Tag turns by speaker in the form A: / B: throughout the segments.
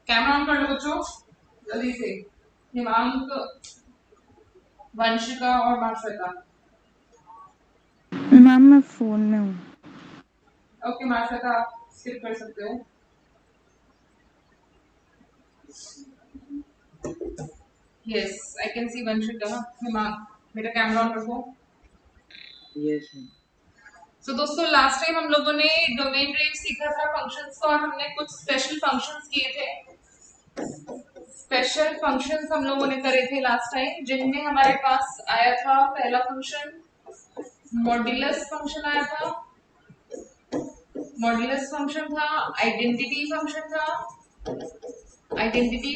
A: Camera on कर लो बच्चों जल्दी से। हिमांक, वंशिका और मार्शविका।
B: मैम मैं फोन में हूँ।
A: ओके मार्शविका आप स्किप कर सकते हो। Yes I can see Vanshika. Himank मेरा कैमरा ऑन रखो।
C: Yes ma'am.
A: सो दोस्तों लास्ट टाइम हम लोगों ने डोमेन रेंज सीखा था फंक्शंस का, और हमने कुछ स्पेशल फंक्शंस किए थे। स्पेशल फंक्शंस हम लोगों ने करे थे लास्ट टाइम, जिनमें हमारे पास आया था पहला फंक्शन मॉड्यूलस फंक्शन आया था। मॉड्यूलस फंक्शन था, आइडेंटिटी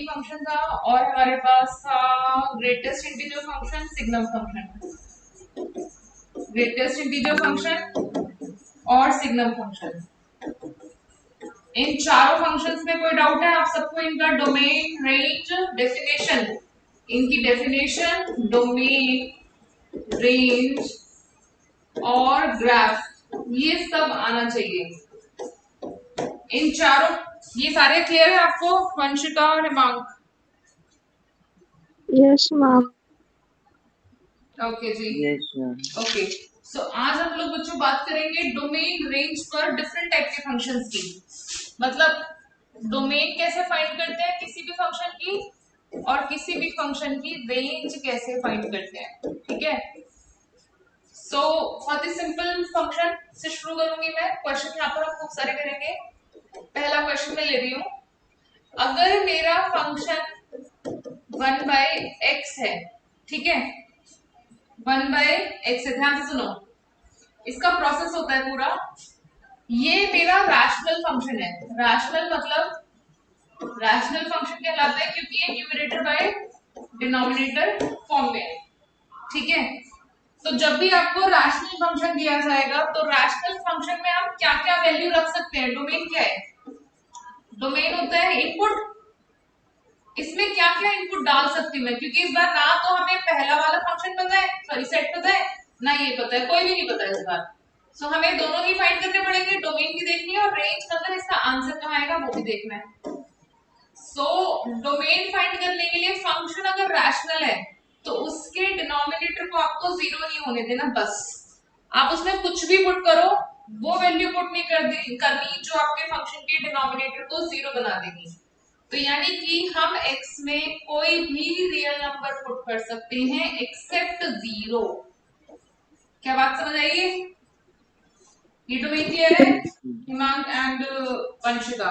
A: फंक्शन था, और हमारे पास था greatest integer function, signum function. Greatest integer function और सिग्नम फंक्शन। इन चारों फंक्शंस में कोई डाउट है आप सबको? इनका डोमेन, रेंज, डेफिनेशन, इनकी डेफिनेशन, डोमेन, रेंज और ग्राफ, ये सब आना चाहिए। इन चारों, ये सारे क्लियर है आपको वंशिका और हिमांक?
B: Yes ma'am.
A: ओके जी।
C: Yes ma'am.
A: ओके सो आज हम लोग बच्चों बात करेंगे डोमेन रेंज पर डिफरेंट टाइप के फंक्शंस की। मतलब डोमेन कैसे फाइंड करते हैं किसी भी फंक्शन की, और किसी भी फंक्शन की रेंज कैसे फाइंड करते हैं। ठीक है, सो बहुत ही सिंपल फंक्शन से शुरू करूंगी मैं। क्वेश्चन यहाँ पर हम खूब सारे करेंगे। पहला क्वेश्चन मैं ले रही हूँ, अगर मेरा फंक्शन 1/x है, ठीक है, 1/x है, ध्यान से सुनो, इसका प्रोसेस होता है पूरा। ये मेरा रैशनल फंक्शन है। रैशनल मतलब रैशनल फंक्शन कहलाता है क्योंकि ये न्यूमरेटर बाय डिनोमिनेटर फॉर्म में है। ठीक है, तो जब भी आपको रैशनल फंक्शन दिया जाएगा तो रैशनल फंक्शन में आप क्या क्या वैल्यू रख सकते हैं? डोमेन क्या है? डोमेन होता है इनपुट। इसमें क्या क्या इनपुट डाल सकती हूँ मैं, क्योंकि इस बार ना तो हमें पहला वाला फंक्शन पता है, सॉरी सेट पता है, ना ये पता है, कोई भी नहीं पता है इस बार। सो हमें दोनों ही फाइंड करने पड़ेंगे, डोमेन भी देखनी है और रेंज मतलब इसका आंसर कहाँ आएगा वो भी देखना है। सो डोमेन फाइंड करने के लिए फंक्शन अगर रैशनल है तो उसके डिनोमिनेटर को आपको जीरो नहीं होने देना। बस आप उसमें कुछ भी पुट करो, वो वैल्यू पुट नहीं करनी जो आपके फंक्शन के डिनोमिनेटर को जीरो बना देगी। तो यानी कि हम x में कोई भी रियल नंबर पुट कर सकते हैं एक्सेप्ट जीरो। क्या बात समझ आई? ये डोमेन क्लियर है हिमांक एंड वंशिका?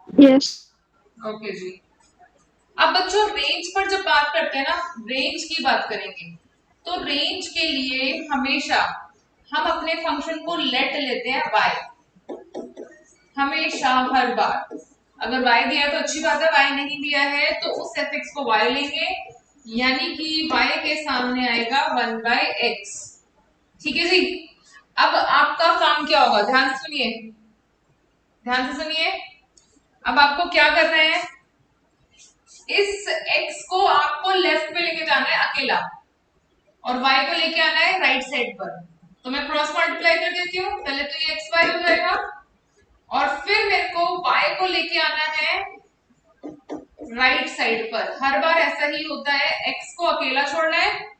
B: यस।
A: ओके जी। अब बच्चों रेंज पर जब बात करते हैं ना, रेंज की बात करेंगे, तो रेंज के लिए हमेशा हम अपने फंक्शन को लेट लेते हैं y। हमेशा हर बार अगर y दिया तो अच्छी बात है, y नहीं दिया है तो उस fx को y लेंगे, यानी कि y के सामने आएगा 1/x। ठीक है जी। अब आपका काम क्या होगा, ध्यान से सुनिए, ध्यान से सुनिए। अब आपको क्या करना है, इस x को आपको लेफ्ट में लेके जाना है अकेला, और y को लेके आना है राइट साइड पर। तो मैं क्रॉस मल्टीप्लाई कर देती हूँ, पहले तो ये xy हो जाएगा, और फिर मेरे को y को लेके आना है राइट साइड पर। हर बार ऐसा ही होता है, x को अकेला छोड़ना है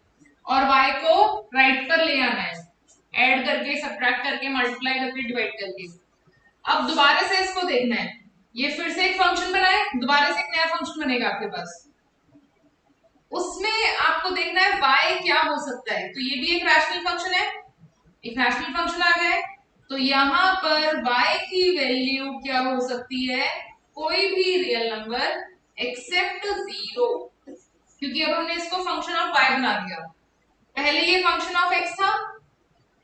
A: और y को राइट पर ले आना है, ऐड करके, सब्ट्रैक्ट करके, मल्टीप्लाई करके, डिवाइड करके। अब दोबारा से इसको देखना है, ये फिर से एक फंक्शन बनाए, दोबारा से एक नया फंक्शन बनेगा आपके पास, उसमें आपको देखना है y क्या हो सकता है। तो ये भी एक रैशनल फंक्शन है, एक रैशनल फंक्शन आ गया है, तो यहां पर y की वैल्यू क्या हो सकती है? कोई भी रियल नंबर एक्सेप्ट जीरो, क्योंकि अब हमने इसको फंक्शन ऑफ y बना दिया। पहले ये फंक्शन ऑफ x था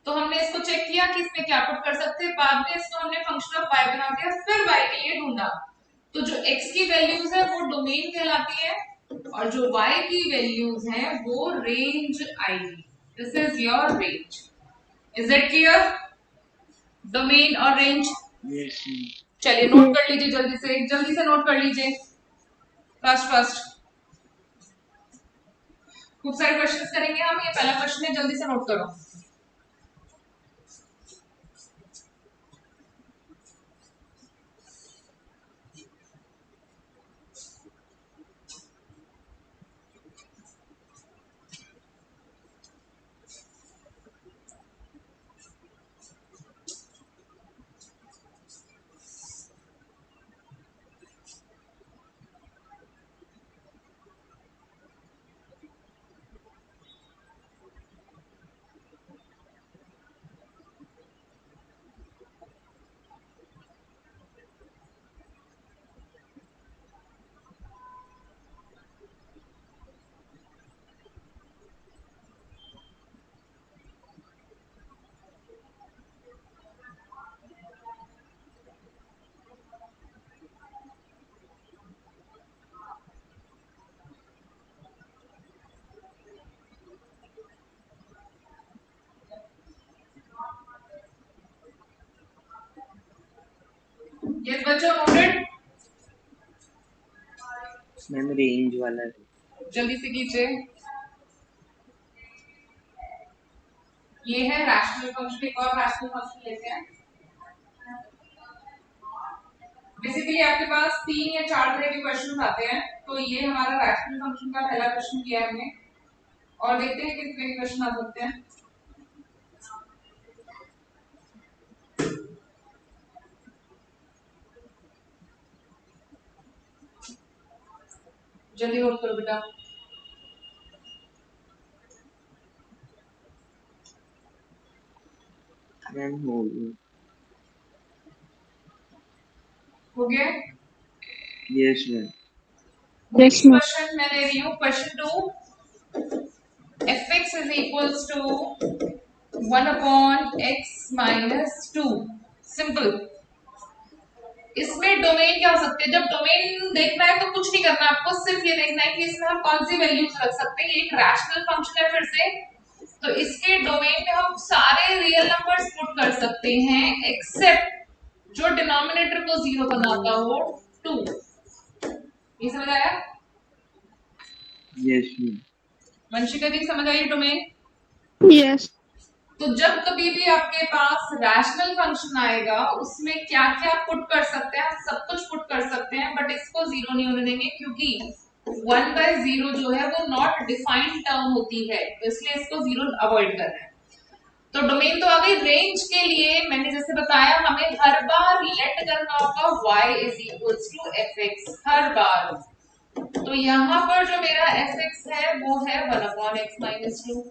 A: तो हमने इसको चेक किया कि इसमें क्या पुट कर सकते हैं, बाद में इसको हमने फंक्शन ऑफ y बना दिया, फिर y के लिए ढूंढा। तो जो x की वैल्यूज है वो डोमेन कहलाती है, और जो y की वैल्यूज हैं वो रेंज आएगी। This is your range. Is it clear? Domain और रेंज।
C: Yes ma'am.
A: चलिए नोट कर लीजिए, जल्दी से नोट कर लीजिए, फास्ट फास्ट। खूब सारे क्वेश्चंस करेंगे हम, ये पहला क्वेश्चन है, जल्दी से नोट करो। यस बच्चों, नोटेड।
C: मैम रेंज वाला है।
A: जल्दी से कीजिए। ये है रैशनल फंक्शन। एक और रैशनल फंक्शन लेते हैं। बेसिकली आपके पास 3 या 4 तरह के क्वेश्चन आते हैं, तो ये हमारा रैशनल फंक्शन का पहला क्वेश्चन किया हमने, और देखते हैं किस तरह के क्वेश्चन आ सकते हैं। जल्दी नोट करो बेटा।
C: मैम हो गया।
A: हो गया।
C: Yes ma'am.
A: Next
B: yes ma'am.
A: Question मैं ले रही हूँ, question 2। fx is equals to 1 upon x minus 2। Simple. इसमें डोमेन क्या हो सकते हैं? जब डोमेन देखना है तो कुछ नहीं करना, आपको सिर्फ ये देखना है कि इसमें हम कौन सी वैल्यूज रख सकते हैं। ये एक रैशनल फंक्शन है फिर से, तो इसके डोमेन में हम सारे रियल नंबर्स पुट कर सकते हैं एक्सेप्ट जो डिनोमिनेटर को 0 बनाता हो, 2। ये समझ आया?
C: Yes ma'am.
A: वंशिका जी समझ आई डोमेन?
B: यस।
A: तो जब कभी भी आपके पास रैशनल फंक्शन आएगा उसमें क्या क्या पुट कर सकते हैं? सब कुछ पुट कर सकते हैं, बट इसको 0 नहीं होने देंगे, क्योंकि 1/0 जो है वो नॉट डिफाइंड टर्म होती है, तो इसलिए इसको 0 अवॉइड कर रहे हैं। तो डोमेन तो आ गई। रेंज के लिए मैंने जैसे बताया, हमें हर बार लेट करना होगा y is equals to fx, हर बार। तो यहाँ पर जो मेरा fx है वो है 1/x-2।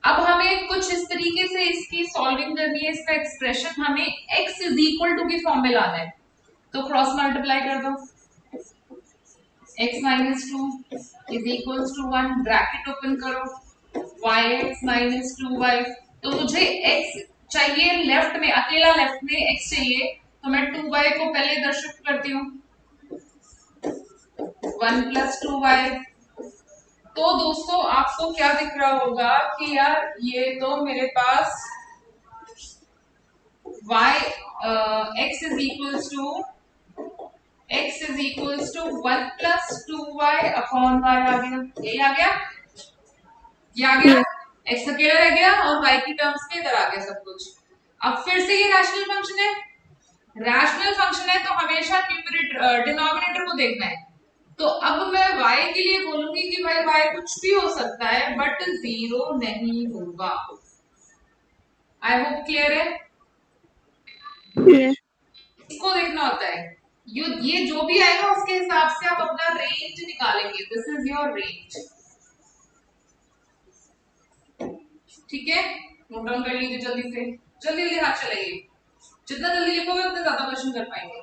A: अब हमें कुछ इस तरीके से इसकी सॉल्विंग करनी है, इसका एक्सप्रेशन हमें x इज इक्वल टू की फॉर्म में लाना है, तो क्रॉस मल्टीप्लाई कर दो। x-2 is equals to 1, bracket open करो, y(x-2y)। तो मुझे x चाहिए लेफ्ट में, अकेला लेफ्ट में x चाहिए, तो मैं 2y को पहले इधर शिफ्ट करती हूँ, 1 + 2y। तो दोस्तों आपको क्या दिख रहा होगा कि यार ये तो मेरे पास x is equals to 1 + 2y upon y आ गया। ये आ गया, ये आ गया।
B: यस।
A: x अकेला रह गया और y की टर्म्स में इधर आ गया सब कुछ। अब फिर से ये रैशनल फंक्शन है, रैशनल फंक्शन है तो हमेशा न्यूमरेटर डिनोमिनेटर को देखना है। तो अब मैं y के लिए बोलूंगी कि भाई y कुछ भी हो सकता है बट 0 नहीं होगा। आई होप क्लियर है?
B: यस।
A: इसको देखना होता है, ये जो भी आएगा उसके हिसाब से आप अपना रेंज निकालेंगे। This is your range. ठीक है, नोट डाउन कर लीजिए जल्दी से, जल्दी जल्दी हाथ चलाइए। जितना जल्दी लिखोगे उतने ज्यादा क्वेश्चन कर पाएंगे।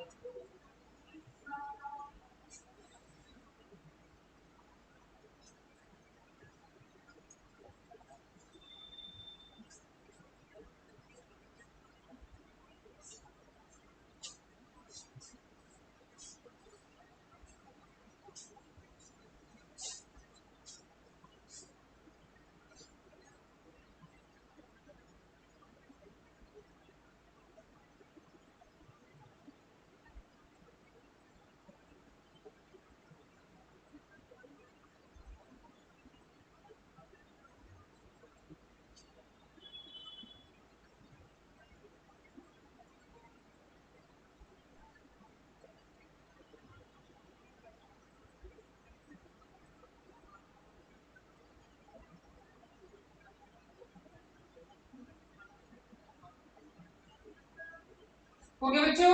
A: हो गया बच्चों?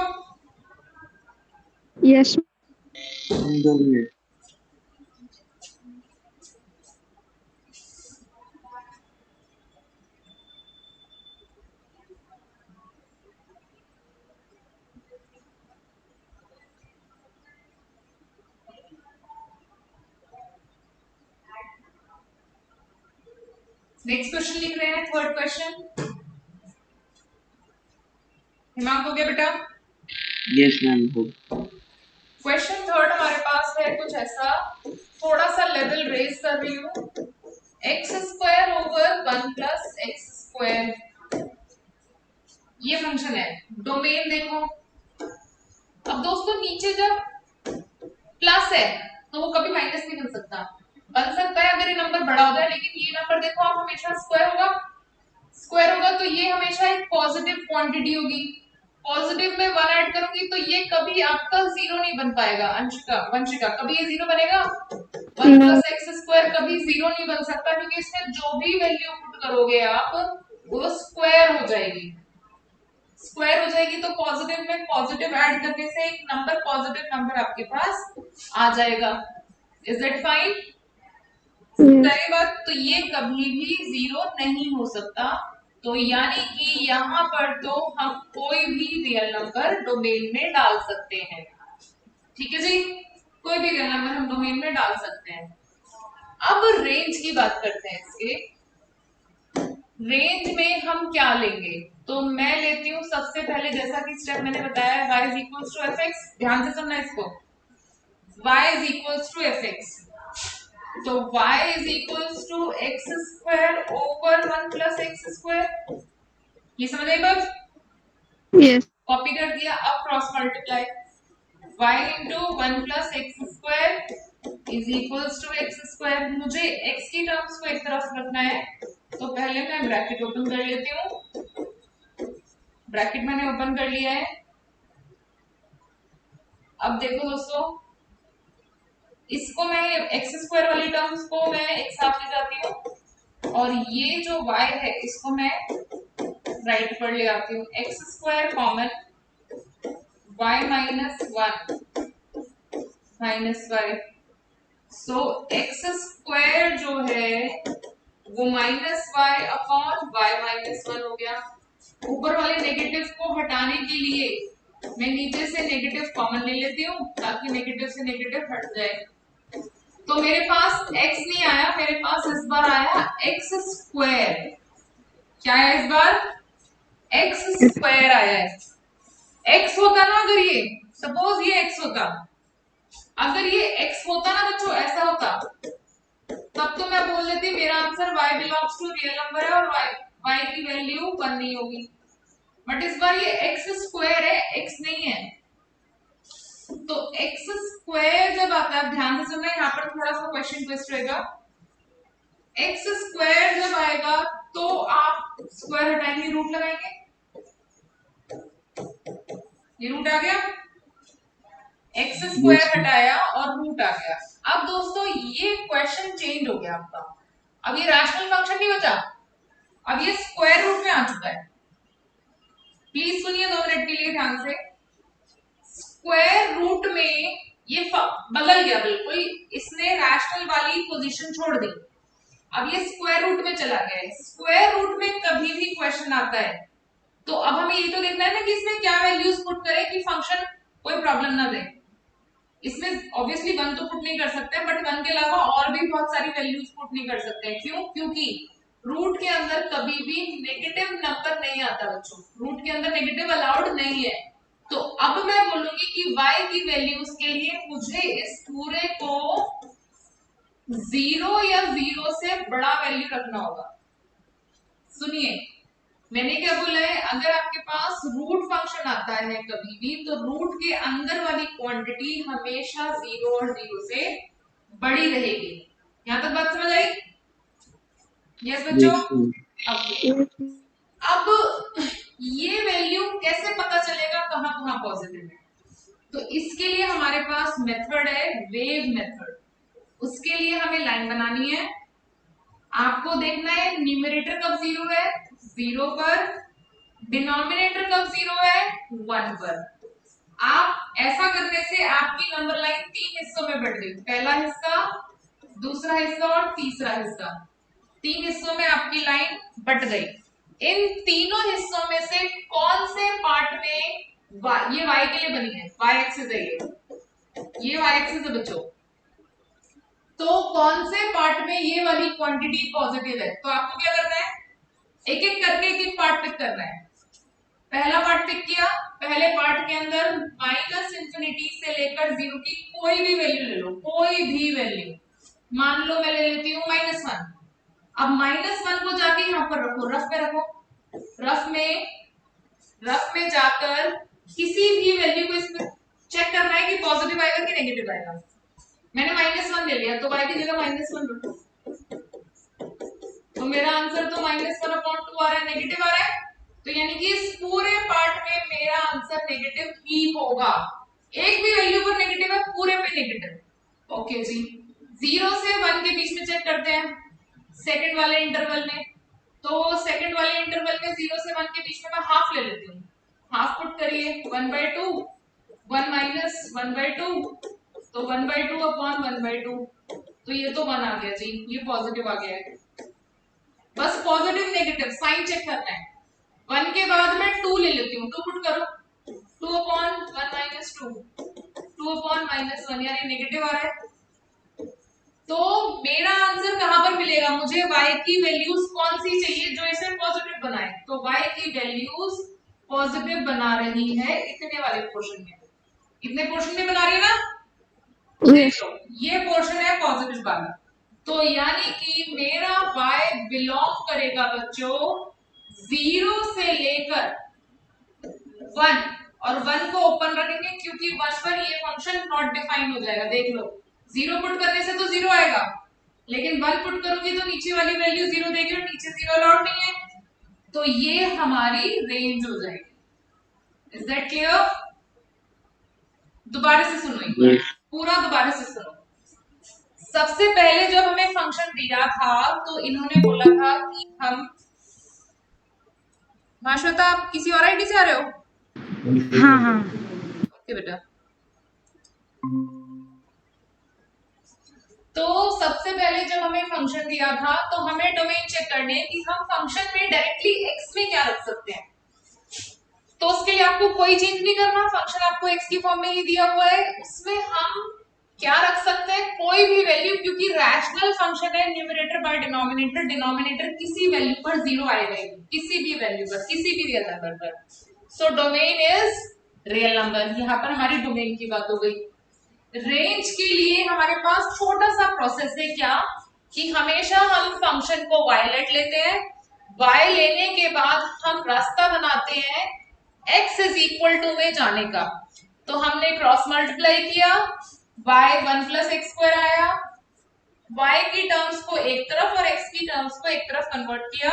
B: यस।
C: 2 मिनट।
A: नेक्स्ट क्वेश्चन लिख रहे हैं, थर्ड क्वेश्चन। हिमांक हो गया बेटा?
C: यस मैम हो।
A: क्वेश्चन थर्ड हमारे पास है कुछ ऐसा, थोड़ा सा लेवल रेज कर रही हूँ। x² / 1 + x², ये फंक्शन है। डोमेन देखो, अब दोस्तों नीचे जब प्लस है तो वो कभी माइनस नहीं बन सकता है अगर ये नंबर बड़ा हो जाए, लेकिन ये नंबर देखो आप हमेशा स्क्वायर होगा तो ये हमेशा एक पॉजिटिव क्वांटिटी होगी। पॉजिटिव में 1 ऐड करूंगी तो ये कभी आपका जीरो नहीं बन पाएगा। अंशिका वंशिका कभी ये जीरो बनेगा? 1
B: No.
A: प्लस एक्स स्क्वायर कभी जीरो नहीं बन सकता, क्योंकि इसमें जो भी वैल्यू पुट करोगे आप वो स्क्वायर हो जाएगी। स्क्वायर हो जाएगी तो पॉजिटिव में पॉजिटिव ऐड करने से एक नंबर पॉजिटिव नंबर आपके पास आ जाएगा। Is that fine?
B: Yes.
A: पहली बात तो ये कभी भी जीरो नहीं हो सकता, तो यानी कि यहाँ पर तो हम कोई भी रियल नंबर डोमेन में डाल सकते हैं। ठीक है जी, कोई भी रियल नंबर हम डोमेन में डाल सकते हैं। अब रेंज की बात करते हैं। इसके रेंज में हम क्या लेंगे? तो मैं लेती हूँ सबसे पहले, जैसा कि स्टेप मैंने बताया, y is equal to f x. ध्यान से सुनना इसको, y is equal to f x. तो y is equal to x square over 1 plus x square. ये समझ आई बात?
B: Yes.
A: कॉपी कर दिया। अब cross multiply, y into 1 plus x square is equal to x square. मुझे x की टर्म्स को एक तरफ रखना है, तो पहले मैं ब्रैकेट ओपन कर लेती हूँ। ब्रैकेट मैंने ओपन कर लिया है। अब देखो दोस्तों, इसको मैं एक्स स्क्वायर वाली टर्म्स को मैं एक साथ ले जाती हूँ, और ये जो y है इसको मैं राइट पर ले आती हूँ। X square common, y minus 1 minus y. So x square जो है वो minus y upon y minus 1 हो गया। ऊपर वाले नेगेटिव को हटाने के लिए मैं नीचे से नेगेटिव कॉमन ले लेती हूँ, ताकि नेगेटिव से नेगेटिव हट जाए। तो मेरे पास x नहीं आया, मेरे पास इस बार आया एक्स स्क्वायर। क्या है इस बार? एक्स स्क्वायर आया है। x होता ना, अगर ये सपोज ये x होता, अगर ये x होता ना बच्चों, ऐसा होता, तब तो मैं बोल देती मेरा answer y belongs to real number है और y की वैल्यू 1 नहीं होगी। बट इस बार ये एक्स स्क्वायर है, x नहीं है। तो एक्स स्क्वायर जब आता है, ध्यान से सुनना, यहाँ पर थोड़ा सा क्वेश्चन ट्विस्ट रहेगा। एक्स स्क्वायर जब आएगा तो आप स्क्वायर हटाएंगे, रूट लगाएंगे। ये रूट आ गया, एक्स स्क्वायर हटाया और रूट आ गया। अब दोस्तों ये क्वेश्चन चेंज हो गया आपका। अब ये रैशनल फंक्शन नहीं बचा, अब ये स्क्वायर रूट में आ चुका है। प्लीज सुनिए 2 मिनट के लिए ध्यान से। स्क्वायर रूट में ये बदल गया बिल्कुल, इसने रैशनल वाली पोजीशन छोड़ दी, अब ये स्क्वायर रूट में चला गया है। स्क्वायर रूट में कभी भी क्वेश्चन आता है तो अब हमें ये तो देखना है ना कि इसमें क्या वैल्यूज पुट करें कि फंक्शन कोई प्रॉब्लम ना दे। इसमें ऑब्वियसली 1 तो पुट नहीं कर सकते, बट 1 के अलावा और भी बहुत सारी वैल्यूज पुट नहीं कर सकते। क्यों? क्योंकि रूट के अंदर कभी भी नेगेटिव नंबर नहीं आता बच्चों, रूट के अंदर नेगेटिव अलाउड नहीं है। तो अब मैं बोलूंगी कि y की वैल्यूज के लिए मुझे इस पूरे को 0 या 0 से बड़ा वैल्यू रखना होगा। सुनिए मैंने क्या बोला है, अगर आपके पास रूट फंक्शन आता है कभी भी, तो रूट के अंदर वाली क्वांटिटी हमेशा 0 और 0 से बड़ी रहेगी। यहां तक बात समझ आई? यस बच्चों। अब ये वैल्यू कैसे पता चलेगा कहां कहां पॉजिटिव है? तो इसके लिए हमारे पास मेथड है, वेव मेथड। उसके लिए हमें लाइन बनानी है। आपको देखना है न्यूमरेटर कब 0 है, 0 पर। डिनोमिनेटर कब 0 है, 1 पर। आप ऐसा करने से आपकी नंबर लाइन 3 हिस्सों में बट गई। पहला हिस्सा, दूसरा हिस्सा और तीसरा हिस्सा। 3 हिस्सों में आपकी लाइन बट गई। इन तीनों हिस्सों में से कौन से पार्ट में ये y के लिए बनी है, y एक्सिस है, ये y एक्सिस है बच्चों। तो कौन से पार्ट में ये वाली क्वांटिटी पॉजिटिव है? तो आपको क्या करना है, एक एक करके एक एक पार्ट पिक करना है। पहला पार्ट पिक किया, पहले पार्ट के अंदर माइनस इंफिनिटी से लेकर 0 की कोई भी वैल्यू ले लो, कोई भी वैल्यू। मान लो मैं ले लेती हूँ -1। अब -1 को जाके यहाँ पर रखो, रफ पे रखो। रफ में जाकर किसी भी वैल्यू को इसमें चेक करना है कि पॉजिटिव आएगा कि नेगेटिव आएगा। मैंने -1 ले लिया तो y की जगह -1 रखो, तो मेरा आंसर तो -1/2 आ रहा है, नेगेटिव आ रहा है। तो यानी कि इस पूरे पार्ट में मेरा आंसर नेगेटिव ही होगा। एक भी वैल्यू पर नेगेटिव है, पूरे पे नेगेटिव। ओके जी, 0 से 1 के बीच में चेक करते हैं सेकंड वाले इंटरवल में। तो सेकंड वाले इंटरवल में 0 से 1 के बीच में मैं हाफ ले लेती हूँ। हाफ पुट करिए, 1/2, 1 माइनस 1/2, तो 1/2 अपॉन 1/2, तो ये तो 1 आ गया जी, ये पॉजिटिव आ गया है। बस पॉजिटिव नेगेटिव साइन चेक करना है। 1 के बाद मैं 2 ले लेती हूँ, 2 पुट करो, 2 अपॉन 1 माइनस 2, 2 अपॉन -1, यानी नेगेटिव आ रहा है। तो मेरा आंसर कहां पर मिलेगा, मुझे y की वैल्यूज कौन सी चाहिए जो इसे पॉजिटिव बनाए। तो y की वैल्यूज पॉजिटिव बना रही है इतने वाले पोर्शन में, इतने पोर्शन में बना रही है ना।
B: Yes.
A: देखो ये पोर्शन है पॉजिटिव वाला, तो यानी कि मेरा y बिलोंग करेगा बच्चों 0 से लेकर 1, और 1 को ओपन रखेंगे क्योंकि 1 पर ये फंक्शन नॉट डिफाइन हो जाएगा। देख लो 0 पुट करने से तो 0 आएगा, लेकिन 1 पुट करूंगी तो नीचे वाली वैल्यू 0 देगी और नीचे 0 अलाउड नहीं है, तो ये हमारी रेंज हो जाएगी। Is that clear? दोबारा से सुनो एक बार,
C: Yes.
A: पूरा दोबारा से सुनो। सबसे पहले जब हमें फंक्शन दिया था तो इन्होंने बोला था कि हम, माश्वेता आप किसी और आईडी से आ रहे हो?
B: हाँ हाँ।
A: ओके बेटा। तो सबसे पहले जब हमें फंक्शन दिया था तो हमें डोमेन चेक करने कि हम फंक्शन में डायरेक्टली x में क्या रख सकते हैं। तो उसके लिए आपको कोई चेंज नहीं करना, फंक्शन आपको x की फॉर्म में ही दिया हुआ है, उसमें हम क्या रख सकते हैं, कोई भी वैल्यू, क्योंकि रैशनल फंक्शन है, न्यूमरेटर बाय डिनोमिनेटर, डिनोमिनेटर किसी वैल्यू पर 0 आएगा, किसी भी वैल्यू पर, किसी भी रियल नंबर पर। So domain is real number, यहाँ पर हमारी डोमेन की बात हो गई। रेंज के लिए हमारे पास छोटा सा प्रोसेस है, क्या कि हमेशा हम फंक्शन को वायलेट लेते हैं, y लेने के बाद हम रास्ता बनाते हैं x इज इक्वल टू में जाने का। तो हमने क्रॉस मल्टीप्लाई किया, y 1 प्लस एक्स स्क्वायर आया, y की टर्म्स को एक तरफ और x की टर्म्स को एक तरफ कन्वर्ट किया,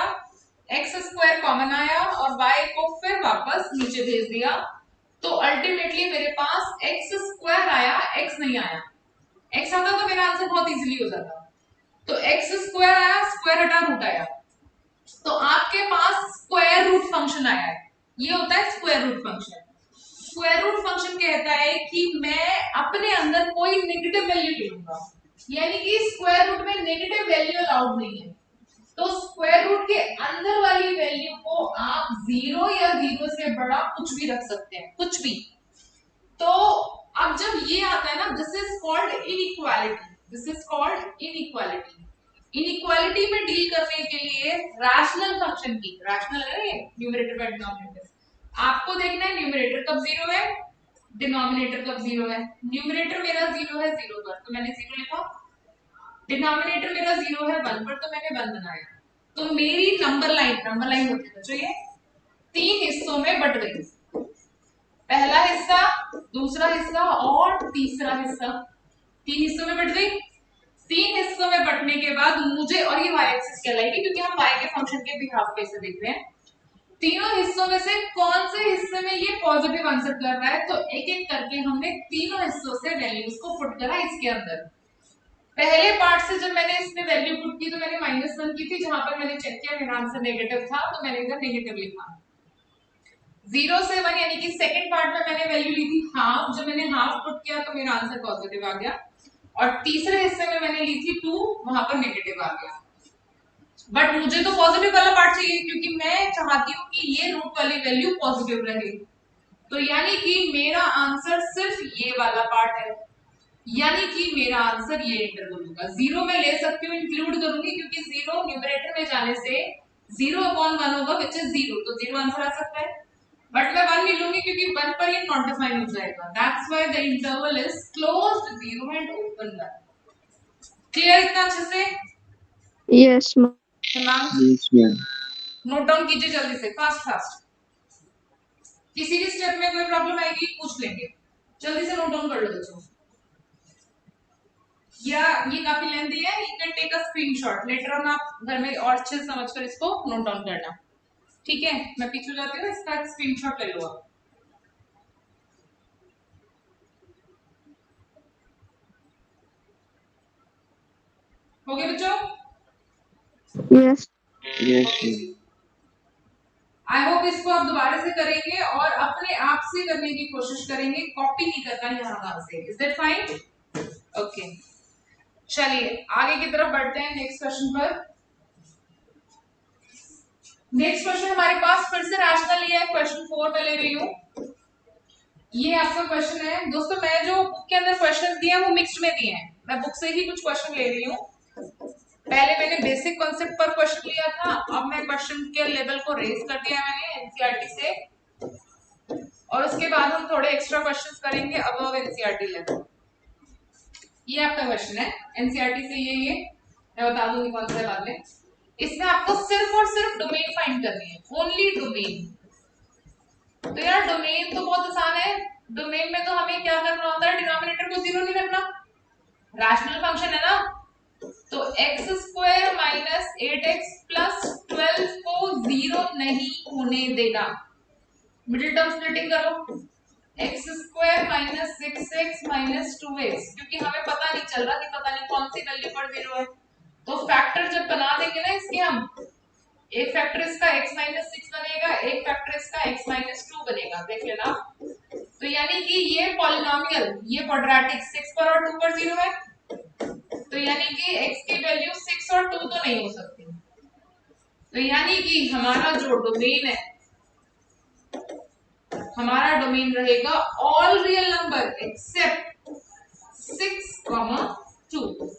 A: x स्क्वायर कॉमन आया और y को फिर वापस नीचे भेज दिया, तो अल्टीमेटली मेरे पास x स्क्वायर आया, x नहीं आया। x आता तो मेरा आंसर बहुत इजीली हो जाता। तो x स्क्वायर आया, स्क्वायर हटा रूट आया, तो आपके पास स्क्वायर रूट फंक्शन आया है, ये होता है square root function. Square root function कहता है कि मैं अपने अंदर कोई नेगेटिव वैल्यू ले लूंगा, यानी कि स्क्वायर रूट में नेगेटिव वैल्यू अलाउड नहीं है। तो स्क्वायर रूट के अंदर वाली वैल्यू को आप 0 या 0 से बड़ा कुछ भी रख सकते हैं, कुछ भी। तो अब जब ये आता है ना, this is called inequality, this is called inequality. Inequality में डील करने के लिए रैशनल फंक्शन की, रैशनल है ये, न्यूमरेटर बाय डिनोमिनेटर, आपको देखना है न्यूमरेटर कब 0 है, डिनोमिनेटर कब 0 है। न्यूमरेटर मेरा 0 है 0 पर, तो मैंने 0 लिखा, डिनोमिनेटर मेरा 0 है 1 पर, तो मैंने 1 बनाया। तो मेरी नंबर लाइन होती है बच्चों, ये 3 हिस्सों में बट गई, पहला हिस्सा, दूसरा हिस्सा और तीसरा हिस्सा, 3 हिस्सों में बट गई। 3 हिस्सों में बटने के बाद मुझे, और ये y एक्सिस कहलाएगी क्योंकि हम y के फंक्शन के बिहाफ पे से देख रहे हैं, तीनों हिस्सों में से कौन से हिस्से में ये पॉजिटिव आंसर कर रहा है, तो एक एक करके हमने तीनों हिस्सों से वैल्यूज को पुट करा इसके अंदर। पहले पार्ट से जब मैंने इसमें वैल्यू पुट की तो मैंने -1 की थी, जहां पर मैंने चेक किया मेरा आंसर नेगेटिव था, तो मैंने इधर नेगेटिव लिखा। 0 से 1 यानी कि सेकंड पार्ट में मैंने वैल्यू ली थी हाफ, जब मैंने हाफ पुट किया तो मेरा आंसर पॉजिटिव आ गया, और तीसरे हिस्से में मैंने ली थी 2, वहां पर नेगेटिव आ गया। बट मुझे तो पॉजिटिव वाला पार्ट चाहिए क्योंकि मैं चाहती हूँ कि ये रूट वाली वैल्यू पॉजिटिव रहे, तो यानी कि मेरा आंसर सिर्फ ये वाला पार्ट है, यानी कि मेरा आंसर ये इंटरवल होगा। 0 में ले सकती हूँ, इंक्लूड करूंगी क्योंकि 0 न्यूमरेटर में जाने से 0/1 होगा विच इज 0, तो 0 आंसर आ सकता है। बट मैं 1 नहीं लूंगी क्योंकि 1 पर ये नॉट डिफाइन हो जाएगा, that's why the interval is closed 0 and open 1। Clear इतना अच्छे से?
B: Yes, ma'am.
C: Yes, ma'am.
A: Note down कीजिए जल्दी से, फास्ट फास्ट। किसी भी स्टेप में कोई प्रॉब्लम आएगी पूछ लेंगे। जल्दी से नोट डाउन कर लो बच्चों, या ये काफी लेंथी है, you can take a screenshot later on, आप घर में और अच्छे से समझकर इसको नोट डाउन करना। ठीक है, मैं पीछे जाती हूँ, इसका स्क्रीनशॉट ले लो आप। हो गया बच्चों?
B: Yes.
C: Yes,
A: okay
C: ma'am.
A: जी, आई होप इसको आप दोबारा से करेंगे और अपने आप से करने की कोशिश करेंगे, कॉपी नहीं करना यहाँ वहां से। Is that fine? ओके, चलिए आगे की तरफ बढ़ते हैं नेक्स्ट क्वेश्चन पर। नेक्स्ट क्वेश्चन हमारे पास फिर से रैशनल ही है, क्वेश्चन 4 में ले रही हूँ। ये आपका क्वेश्चन है दोस्तों, मैं जो बुक के अंदर क्वेश्चन दिए हैं वो मिक्स्ड में दिए हैं, मैं बुक से ही कुछ क्वेश्चन ले रही हूँ। पहले मैंने बेसिक कॉन्सेप्ट पर क्वेश्चन लिया था, अब मैं क्वेश्चन के लेवल को रेज कर दिया मैंने एनसीईआरटी से, और उसके बाद हम थोड़े एक्स्ट्रा क्वेश्चंस करेंगे अबव एनसीईआरटी लेवल। ये आपका क्वेश्चन है एनसीईआरटी से, ये मैं बता दूंगी कौन सा है बाद में। इसमें आपको सिर्फ और सिर्फ डोमेन फाइंड करनी है, ओनली डोमेन। तो यार डोमेन तो बहुत आसान है, डोमेन में तो हमें क्या करना होता है, डिनोमिनेटर को जीरो नहीं रखना, रैशनल फंक्शन है ना, तो x square minus 8x plus 12 को जीरो नहीं होने देना। मिडिल टर्म स्प्लिटिंग करो, x square minus 6x minus 2x, क्योंकि हमें पता नहीं चल रहा कि पता नहीं कौन सी वैल्यू पर जीरो है, तो फैक्टर जब बना देंगे ना इसके हम, एक फैक्टर इसका x माइनस 6 बनेगा, एक फैक्टर इसका x माइनस 2 बनेगा, देख लेना। तो यानी कि ये पॉलिनोमियल, ये क्वाड्रेटिक 6 पर और 2 पर जीरो है, तो यानी कि x की वैल्यू 6 और 2 तो नहीं हो सकती, तो यानी कि हमारा जो डोमेन है, हमारा डोमेन रहेगा ऑल रियल नंबर एक्सेप्ट 6, 2।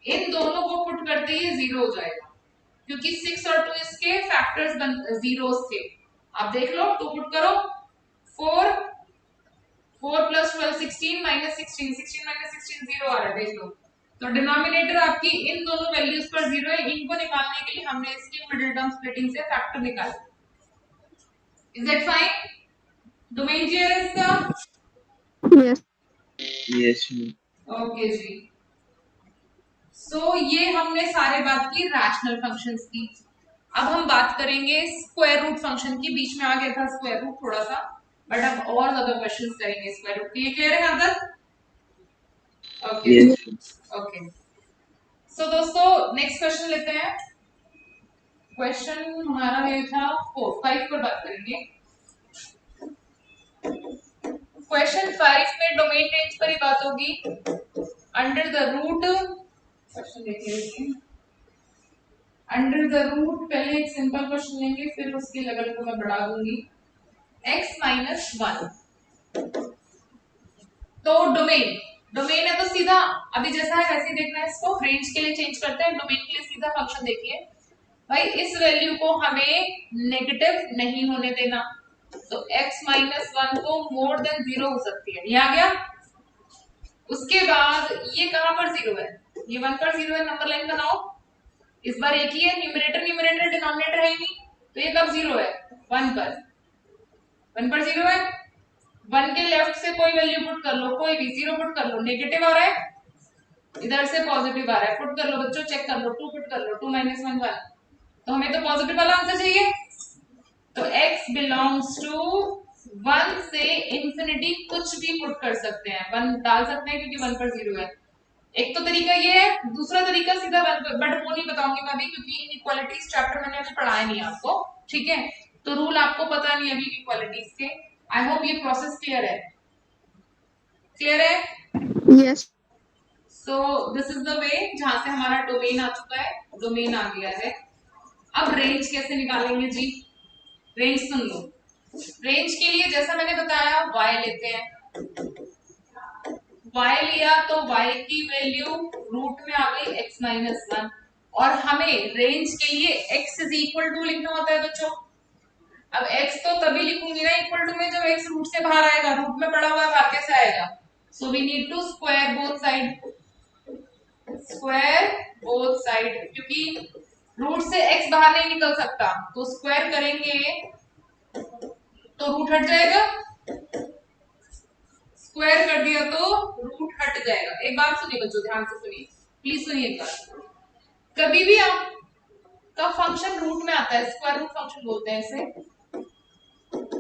A: इन दोनों को पुट करते ही जीरो हो जाएगा, क्योंकि 6 और 2 इसके फैक्टर्स जीरोस थे। आप देख लो, 2 पुट करो, 4 4 प्लस 12 16 माइनस 16 16 माइनस 16 जीरो आ रहा है, देख लो। तो डिनोमिनेटर आपकी इन दोनों वैल्यूज पर जीरो है, इनको निकालने के लिए हमने इसकी मिडिल टर्म स्प्लिटिंग से फैक्टर निकाला। Is that fine? Domain clear है इसका?
B: Yes.
C: Yes, ma'am.
A: ओके जी, सो ये हमने सारे बात की रैशनल फंक्शंस की। अब हम बात करेंगे स्क्वायर रूट फंक्शन की, बीच में आ गया था स्क्वायर रूट थोड़ा सा, बट अब और ज्यादा क्वेश्चंस करेंगे स्क्वायर रूट के। क्लियर है यहाँ तक? Okay
C: Yes, ma'am.
A: ओके, सो दोस्तों नेक्स्ट क्वेश्चन लेते हैं। क्वेश्चन हमारा ये था 5 पर बात करेंगे। क्वेश्चन 5 में डोमेन रेंज पर ही बात होगी। अंडर द रूट, क्वेश्चन देखिए, अंडर द रूट, पहले एक सिंपल क्वेश्चन लेंगे, फिर उसके लेवल को मैं बढ़ा दूंगी, x माइनस 1। तो डोमेन, डोमेन है तो सीधा अभी जैसा है वैसे ही देखना है इसको, रेंज के लिए चेंज करते हैं, डोमेन के लिए सीधा फंक्शन देखिए भाई, इस वैल्यू को हमें नेगेटिव नहीं होने देना, तो x माइनस 1 को मोर देन जीरो हो सकती है, ये आ गया। उसके बाद ये कहां पर जीरो है, ये 1 पर जीरो है, नंबर लाइन बनाओ, इस बार एक ही है, न्यूमरेटर न्यूमरेटर डिनोमिनेटर है ही नहीं, तो ये कब जीरो है, 1 पर, 1 पर जीरो है। 1 के लेफ्ट से कोई वैल्यू पुट कर लो, कोई भी जीरो पुट कर लो, नेगेटिव आ रहा है, इधर से पॉजिटिव आ रहा है, पुट कर लो बच्चों, चेक कर लो, 2 पुट कर लो, 2 माइनस 1 1, तो हमें तो पॉजिटिव वाला आंसर चाहिए, तो x बिलोंग्स टू 1 से इंफिनिटी कुछ भी पुट कर सकते हैं, 1 डाल सकते हैं क्योंकि 1 पर जीरो है। एक तो तरीका ये है, दूसरा तरीका सीधा 1 पर, बट वो नहीं बताऊंगी मैं अभी क्योंकि इनइक्वालिटीज चैप्टर मैंने अभी पढ़ाया नहीं आपको, ठीक है, तो रूल आपको पता नहीं अभी इनइक्वालिटीज के। आई होप ये प्रोसेस क्लियर है, क्लियर है?
B: Yes.
A: So this is the way जहां से हमारा डोमेन आ चुका है, डोमेन आ गया है। अब रेंज कैसे निकालेंगे जी, रेंज सुन लो, रेंज के लिए जैसा मैंने बताया y लेते हैं, y लिया तो y की वैल्यू रूट में आ गई x माइनस 1, और हमें रेंज के लिए x इज इक्वल टू लिखना होता है बच्चों। अब x तो तभी लिखूंगी ना इक्वल टू में जब x रूट से बाहर आएगा, रूट में पड़ा हुआ है बाहर कैसे आएगा, so we need to square both side, square both side, क्योंकि रूट से x बाहर नहीं निकल सकता, तो स्क्वायर करेंगे तो रूट हट जाएगा, स्क्वायर कर दिया तो रूट हट जाएगा। एक बात सुनिए बच्चों, ध्यान से सुनिए, प्लीज सुनिए एक बात। कभी भी आपका फंक्शन रूट में आता है, स्क्वायर रूट फंक्शन बोलते हैं इसे,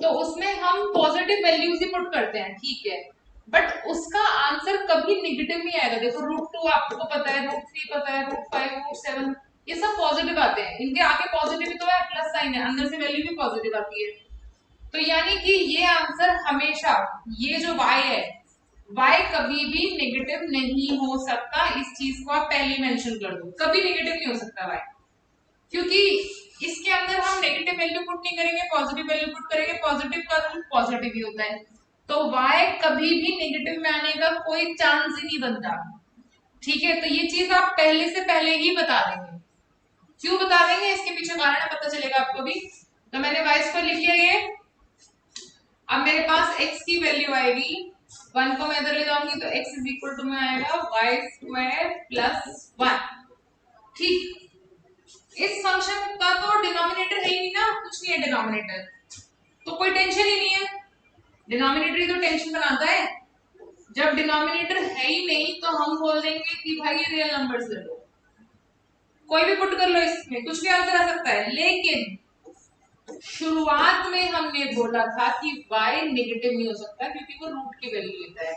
A: तो उसमें हम पॉजिटिव वैल्यूज ही पुट करते हैं, ठीक है, बट उसका आंसर कभी नेगेटिव नहीं आएगा। देखो √2 आपको पता है, √3 पता है, √5, √7 ये सब पॉजिटिव आते हैं, इनके आगे पॉजिटिव ही तो है, प्लस साइन है, अंदर से वैल्यू भी पॉजिटिव आती है। तो यानी कि ये आंसर हमेशा, ये जो y है, y कभी भी नेगेटिव नहीं हो सकता। इस चीज को आप पहले मेंशन कर दो, कभी नेगेटिव नहीं हो सकता y, क्योंकि इसके अंदर हम नेगेटिव वैल्यू पुट नहीं करेंगे, पॉजिटिव वैल्यू पुट करेंगे, पॉजिटिव का रूट पॉजिटिव ही होता है, तो y कभी भी नेगेटिव में आने का कोई चांस ही नहीं बनता, ठीक है। तो ये चीज आप पहले से पहले ही बता देंगे। क्यों बता देंगे, इसके पीछे कारण पता चलेगा आपको भी। तो मैंने y स्क्वायर लिख लिया ये। अब मेरे पास x की वैल्यू आएगी, 1 को मैं इधर ले जाऊंगी तो x इज इक्वल टू में आएगा y स्क्वायर प्लस 1, ठीक। इस फंक्शन का तो डिनोमिनेटर है ही नहीं ना, कुछ नहीं है डिनोमिनेटर, तो कोई टेंशन ही नहीं है। डिनोमिनेटर ही तो टेंशन बनाता है। जब डिनोमिनेटर है ही नहीं तो हम बोल देंगे कि भाई ये रियल नंबर्स ले लो, कोई भी पुट कर लो, इसमें कुछ भी आंसर आ सकता है। लेकिन शुरुआत में हमने बोला था कि y नेगेटिव नहीं हो सकता क्योंकि वो रूट की वैल्यू लेता है,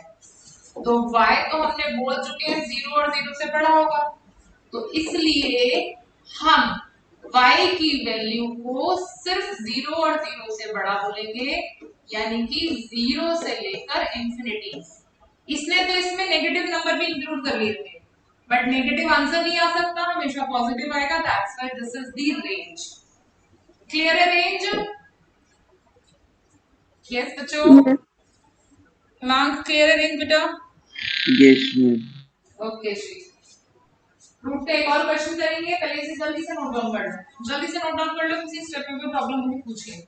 A: तो y तो हमने बोल चुके हैं 0 और 0 से बड़ा होगा, तो इसलिए हम y की वैल्यू को सिर्फ 0 और 0 से बड़ा बोलेंगे, यानी कि 0 से लेकर इंफिनिटी। इसने तो इसमें नेगेटिव नंबर भी इंक्लूड कर लिए थे, बट नेगेटिव आंसर नहीं आ सकता, हमेशा पॉजिटिव आएगा, that's why this is the range. Clear है रेंज? यस बच्चों,
B: Yes.
A: मांग क्लियर है रेंज बेटा?
C: Yes, ma'am.
A: Okay Shri, root का एक और क्वेश्चन करेंगे, पहले इसे जल्दी से नोट डाउन कर लो, जल्दी से नोट डाउन कर लो, किसी स्टेप में कोई प्रॉब्लम होगी पूछिए।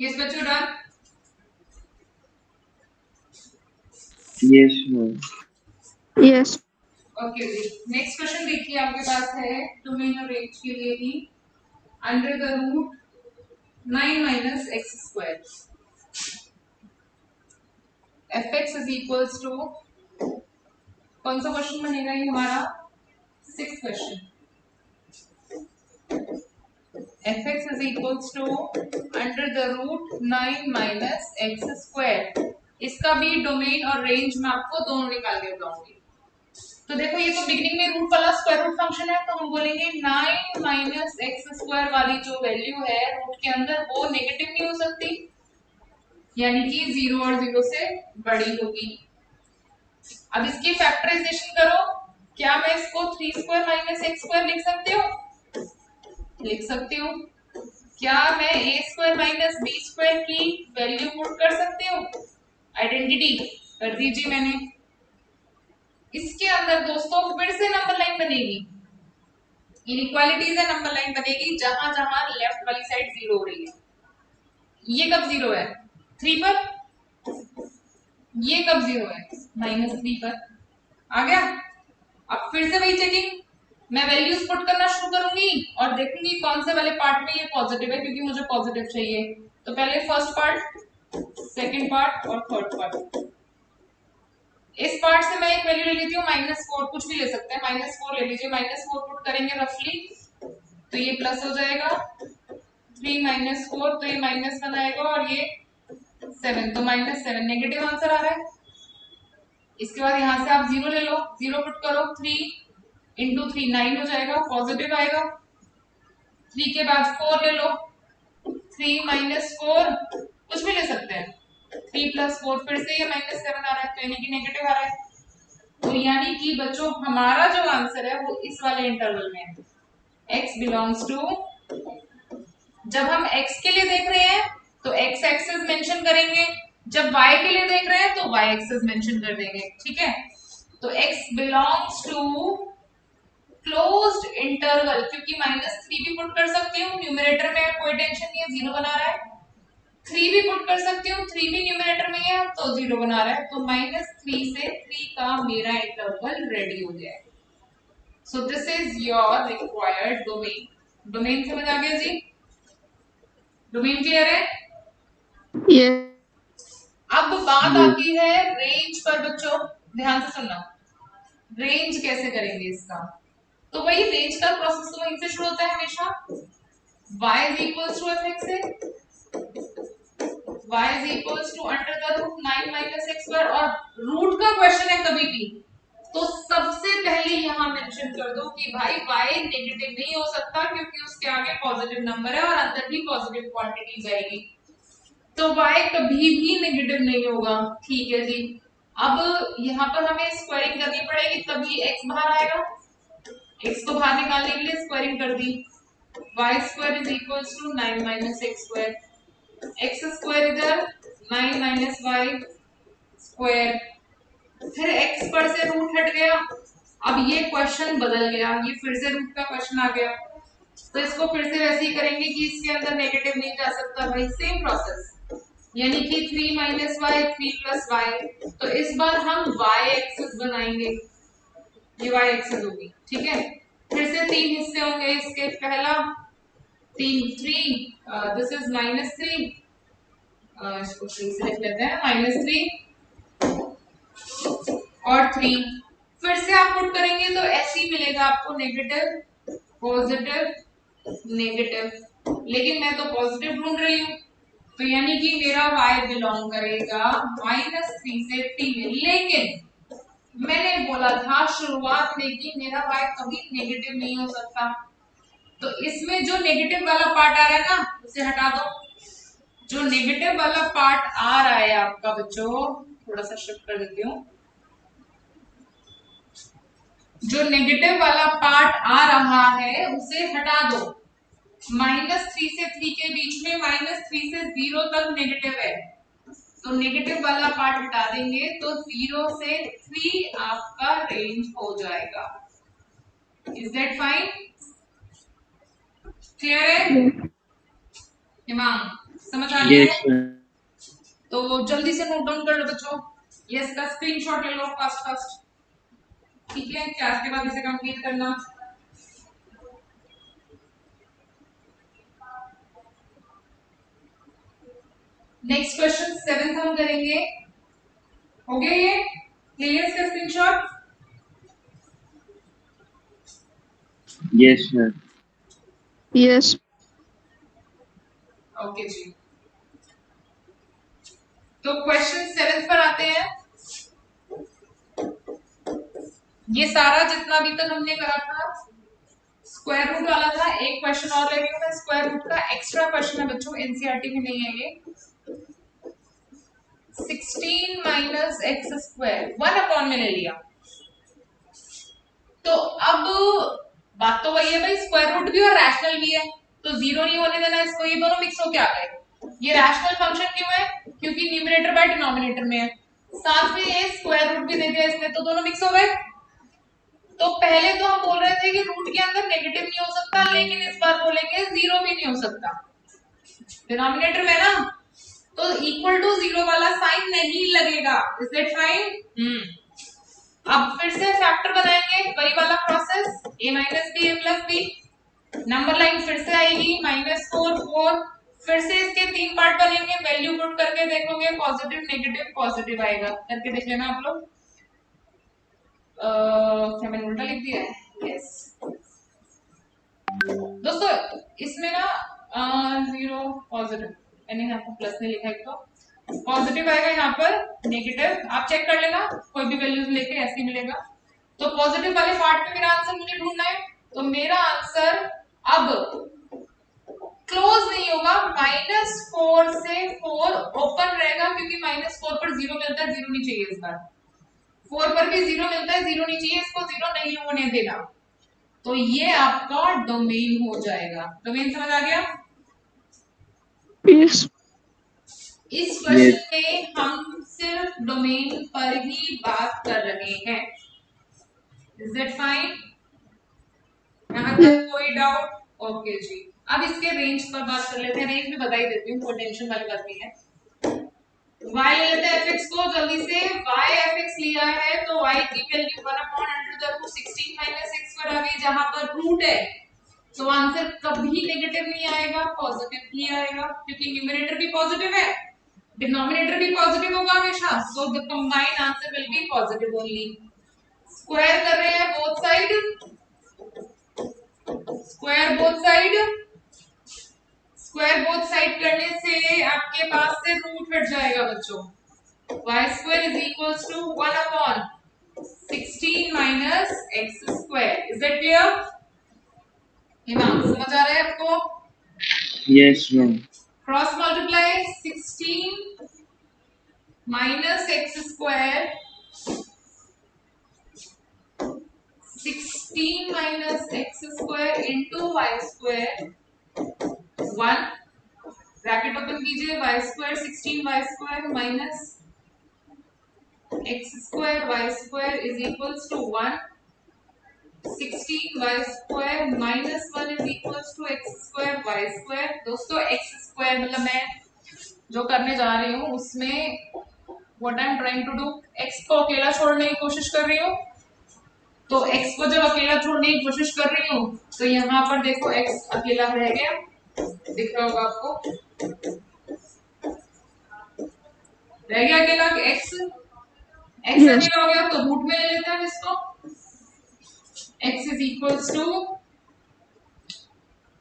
A: यस बच्चों, done?
C: Yes, ma'am.
B: Yes.
A: Okay जी, नेक्स्ट क्वेश्चन देखिए, आपके पास है डोमेन और रेंज के लिए ही, under the root 9 minus x square f x is equals to, कौन सा क्वेश्चन बनेगा ये हमारा? 6th question. fx is equals to under the root 9 minus x square. इसका भी डोमेन और रेंज मैं आपको दोनों निकाल के बताऊंगी। तो देखो ये तो बिगिनिंग में रूट वाला स्क्वायर रूट फंक्शन है, तो हम बोलेंगे 9 माइनस एक्स स्क्वायर वाली जो वैल्यू है रूट के अंदर वो नेगेटिव नहीं हो सकती, यानी कि 0 और 0 से बड़ी होगी। अब इसकी फैक्टराइजेशन करो, क्या मैं इसको 3 स्क्वायर माइनस एक्स स्क्वायर लिख सकती हूँ? लिख सकती हूँ। क्या मैं ए स्क्वायर माइनस बी स्क्वायर की वैल्यू पुट कर सकती हूँ? आइडेंटिटी कर दीजिए मैंने। इसके अंदर दोस्तों फिर से नंबर लाइन बनेगी, इनइक्वालिटीज है, नंबर लाइन बनेगी जहां जहां लेफ्ट वाली साइड 0 हो रही है। ये कब 0 है? 3 पर। ये कब 0 है? -3 पर। आ गया? अब फिर से वही चेकिंग, मैं वैल्यूज पुट करना शुरू करूंगी और देखूंगी कौन से वाले पार्ट में ये पॉजिटिव है, क्योंकि मुझे पॉजिटिव चाहिए। तो पहले फर्स्ट पार्ट, सेकंड पार्ट और थर्ड पार्ट। इस पार्ट से मैं एक वैल्यू ले लेती हूँ -4, कुछ भी ले सकते हैं, -4 ले लीजिए। -4 पुट करेंगे रफली तो ये प्लस हो जाएगा, 3 माइनस 4 तो ये -1 आएगा और ये 7, तो -7 नेगेटिव आंसर आ रहा है। इसके बाद यहां से आप 0 ले लो, 0 पुट करो, 3 इंटू 3 9 हो जाएगा, पॉजिटिव आएगा। 3 के बाद 4 ले लो, 3 माइनस 4 कुछ भी ले सकते हैं, 3 प्लस 4 फिर से ये -7 आ रहा है, तो यानी कि नेगेटिव आ रहा है। तो यानी कि बच्चों हमारा जो आंसर है वो इस वाले इंटरवल में है। x बिलोंग्स टू, जब हम x के लिए देख रहे हैं तो x एक्सिस मेंशन करेंगे, जब y के लिए देख रहे हैं तो y एक्सिस मेंशन कर देंगे, ठीक है। तो x belongs to closed interval, क्योंकि -3 भी पुट कर सकती हूँ, न्यूमरेटर में कोई टेंशन नहीं है, 0 बना रहा है। 3 भी पुट कर सकती हूँ, 3 भी न्यूमरेटर में है तो 0 बना रहा है। तो -3 से 3 का मेरा इंटरवल रेडी हो गया है। So this is your required domain. Domain समझ आ गया जी? डोमेन क्लियर है?
B: Yes.
A: अब बात
C: yes,
A: आती है रेंज पर बच्चों, ध्यान से सुनना। रेंज कैसे करेंगे इसका? तो वही रेंज का प्रोसेस तो वहीं से शुरू होता है हमेशा। y is equals to fx है, y is equals to under the root 9 minus x square, और रूट का क्वेश्चन है कभी भी तो सबसे पहले यहां मेंशन कर दो कि भाई y नेगेटिव नहीं हो सकता, क्योंकि उसके आगे पॉजिटिव नंबर है और अंदर भी पॉजिटिव क्वांटिटी जाएगी, तो y कभी भी नेगेटिव नहीं होगा, ठीक है जी। अब यहाँ पर हमें स्क्वायरिंग करनी पड़ेगी तभी x बाहर आएगा। x को बाहर निकालने के लिए स्क्वायरिंग कर दी, y square is equals to 9 minus x square, x square इधर 9 माइनस वाई स्क्वायर, फिर x पर से रूट हट गया। अब ये क्वेश्चन बदल गया, ये फिर से रूट का क्वेश्चन आ गया, तो इसको फिर से वैसे ही करेंगे कि इसके अंदर नेगेटिव नहीं जा सकता भाई, सेम प्रोसेस, यानी कि 3 माइनस वाई 3 प्लस वाई। तो इस बार हम y एक्सिस बनाएंगे, ये y एक्सिस होगी, ठीक है। फिर से 3 हिस्से होंगे इसके, पहला 3 दिस इज -3, इसको 3 से लिख लेते हैं, -3 और 3, फिर से आप पुट करेंगे तो ऐसे ही मिलेगा आपको, नेगेटिव पॉजिटिव नेगेटिव, लेकिन मैं तो पॉजिटिव ढूंढ रही हूँ, तो यानी कि मेरा y बिलोंग करेगा -3 से 3 में। लेकिन मैंने बोला था शुरुआत में कि मेरा y कभी नेगेटिव नहीं हो सकता, तो इसमें जो नेगेटिव वाला पार्ट आ रहा है ना उसे हटा दो। जो नेगेटिव वाला पार्ट आ रहा है आपका बच्चों, थोड़ा सा शिफ्ट कर देती हूँ, जो नेगेटिव वाला पार्ट आ रहा है उसे हटा दो। -3 से 3 के बीच में -3 से 0 तक नेगेटिव है, तो नेगेटिव वाला पार्ट हटा देंगे तो 0 से 3 आपका रेंज हो जाएगा। Is that fine? क्लियर है हिमांग? समझ आ गया
C: yes,
A: है? तो जल्दी से नोट डाउन कर लो बच्चों, यस का स्क्रीनशॉट ले लो फास्ट फास्ट, ठीक है, क्लास के बाद इसे कंप्लीट करना। नेक्स्ट क्वेश्चन 7th हम करेंगे, हो गया ये? क्लियर इसका screenshot?
C: yes, sir.
B: Yes.
A: Okay जी, तो क्वेश्चन 7 पर आते हैं। ये सारा जितना भी तक हमने करा था स्क्वायर रूट वाला था। एक क्वेश्चन और ले रही हूँ मैं स्क्वायर रूट का, एक्स्ट्रा क्वेश्चन है बच्चों, एनसीईआरटी में नहीं है ये। 16 माइनस एक्स स्क्वायर 1 में ले लिया। तो अब बात तो वही है भाई, स्क्वायर रूट भी और रैशनल भी है, तो जीरो नहीं होने देना इसको, ये दोनों मिक्स होके आ गए। ये रैशनल फंक्शन क्यों है? क्योंकि न्यूमरेटर बाय डिनोमिनेटर में है, साथ में ये स्क्वायर रूट भी दे दिया इसने, तो दोनों मिक्स हो गए। तो पहले तो हम बोल रहे थे कि रूट के अंदर नेगेटिव नहीं हो सकता, लेकिन इस बार बोलेंगे जीरो भी नहीं हो सकता, डिनोमिनेटर में ना, तो इक्वल टू जीरो वाला साइन नहीं लगेगा। Is that fine? अब फिर से फैक्टर बनाएंगे, वही वाला process, a minus b a plus b, number line फिर से आएगी -4 4, फिर से इसके 3 पार्ट बनेंगे, वैल्यू पुट करके देखोगे पॉजिटिव नेगेटिव पॉजिटिव आएगा, करके देख लेना आप लोग। क्या मैंने उल्टा लिख दिया है? यस दोस्तों, इसमें ना 0 पॉजिटिव, मैंने यहाँ पर प्लस नहीं लिखा है, तो पॉजिटिव आएगा, यहाँ पर नेगेटिव, आप चेक कर लेना, कोई भी वैल्यूज लेके ऐसे मिलेगा। तो पॉजिटिव वाले पार्ट में मेरा आंसर मुझे ढूंढना है, तो मेरा आंसर अब क्लोज नहीं होगा, -4 से 4 ओपन रहेगा, क्योंकि -4 पर 0 मिलता है, 0 नहीं चाहिए इस बार, 4 पर भी 0 मिलता है, 0 नहीं चाहिए, इसको 0 नहीं होने देना, तो ये आपका डोमेन हो जाएगा। डोमेन समझ आ गया?
B: Yes.
A: इस क्वेश्चन में हम सिर्फ डोमेन पर ही बात कर रहे हैं। Is that fine? यहाँ तक कोई डाउट? ओके जी, अब इसके रेंज पर बात कर लेते हैं। रेंज भी बता ही देती हूँ, कोई टेंशन वाली बात नहीं है। y ले लेते हैं fx को जल्दी से। y fx लिया है तो y की वैल्यू 1/√16 माइनस x पर आ गई, जहां पर रूट है तो आंसर कभी नेगेटिव नहीं आएगा, पॉजिटिव ही आएगा, क्योंकि न्यूमरेटर भी पॉजिटिव है, डिनोमिनेटर भी पॉजिटिव होगा हमेशा, so the combined answer will be positive only. Square कर रहे हैं both side, square both side, square both side करने से आपके पास से रूट हट जाएगा बच्चों। y square is equals to 1/16 minus x square. Is that clear? समझ आ रहा है आपको?
C: Yes, ma'am.
A: Cross multiply 16 minus x square, 16 minus x square into y square 1, bracket open कीजिए, y square 16 y square minus x square y square is equals to 1, 16 y square minus 1 is equals to x square y square. दोस्तों x स्क्वायर मतलब मैं जो करने जा रही हूँ उसमें what I am trying to do, x को अकेला छोड़ने की कोशिश कर रही हूँ, तो x को जब अकेला छोड़ने की कोशिश कर रही हूँ तो यहाँ पर देखो x अकेला रह गया, दिख रहा होगा आपको, रह गया अकेला, x
B: Yes.
A: अकेला हो गया, तो रूट में ले लेते हैं इसको, x is equals to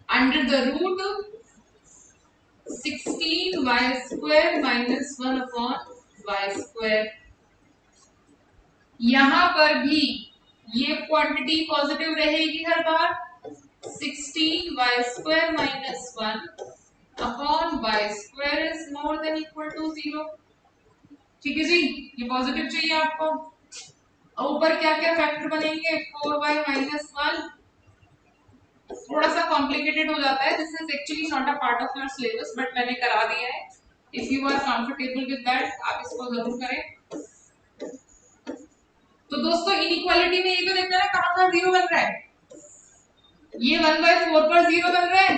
A: under the root 16 y square minus 1 upon y square। यहां पर भी ये क्वांटिटी पॉजिटिव रहेगी हर बार, 16 y square minus 1 upon y square is more than equal to 0। ठीक है जी, ये पॉजिटिव चाहिए आपको। ऊपर क्या क्या फैक्टर बनेंगे, 4y minus 1, थोड़ा सा कॉम्प्लिकेटेड हो जाता है, this is actually not a part of your syllabus, but मैंने करा दिया है, if you are comfortable with that आप इसको जरूर करें। तो दोस्तों इनइक्वालिटी में ये तो देखना है कहां कहां जीरो बन रहा है, ये 1/4 पर जीरो बन रहा है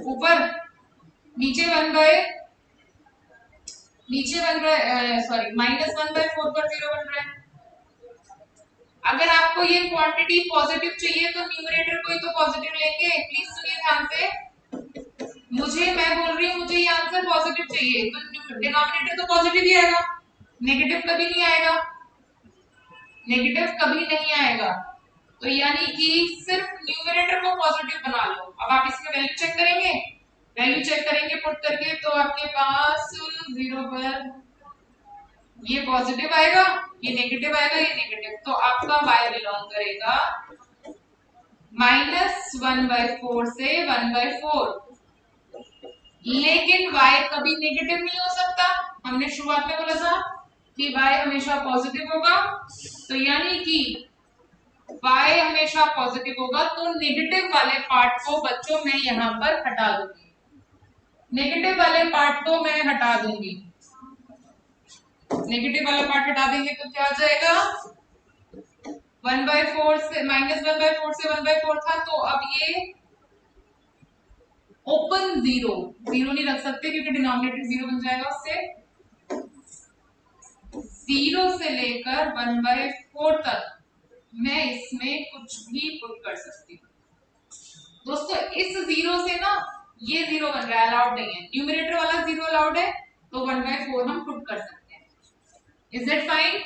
A: ऊपर, नीचे 1 बन रहा है, सॉरी -1/4 पर जीरो बन रहा है। अगर आपको ये क्वांटिटी पॉजिटिव चाहिए तो न्यूमरेटर को ही तो पॉजिटिव लेंगे, प्लीज सुनिए ध्यान से, मैं बोल रही हूँ मुझे ये आंसर पॉजिटिव चाहिए, तो डिनोमिनेटर तो पॉजिटिव ही आएगा, नेगेटिव कभी नहीं आएगा, नेगेटिव कभी नहीं आएगा, तो यानी कि सिर्फ न्यूमरेटर को पॉजिटिव बना लो। अब आप इसमें वैल्यू चेक करेंगे, वैल्यू चेक करेंगे पुट करके, तो आपके पास 0 पर ये पॉजिटिव आएगा, ये नेगेटिव आएगा, ये नेगेटिव, तो आपका y बिलोंग करेगा -1/4 से 1/4। लेकिन y कभी नेगेटिव नहीं हो सकता, हमने शुरुआत में बोला था कि y हमेशा पॉजिटिव होगा, तो यानी कि y हमेशा पॉजिटिव होगा, तो नेगेटिव वाले पार्ट को बच्चों मैं यहाँ पर हटा दूंगी, नेगेटिव वाले पार्ट को मैं हटा दूंगी, नेगेटिव वाला पार्ट हटा देंगे तो क्या आ जाएगा 1/4 से -1/4 से 1/4 था, तो अब ये ओपन जीरो नहीं रख सकते क्योंकि डिनोमिनेटर 0 बन जाएगा, उससे 0 से लेकर 1/4 तक मैं इसमें कुछ भी पुट कर सकती हूँ। दोस्तों इस 0 से ना ये 0 बन रहा है, अलाउड नहीं है, न्यूमरेटर वाला 0 अलाउड है, तो 1/4 हम पुट कर सकते हैं। Is it fine?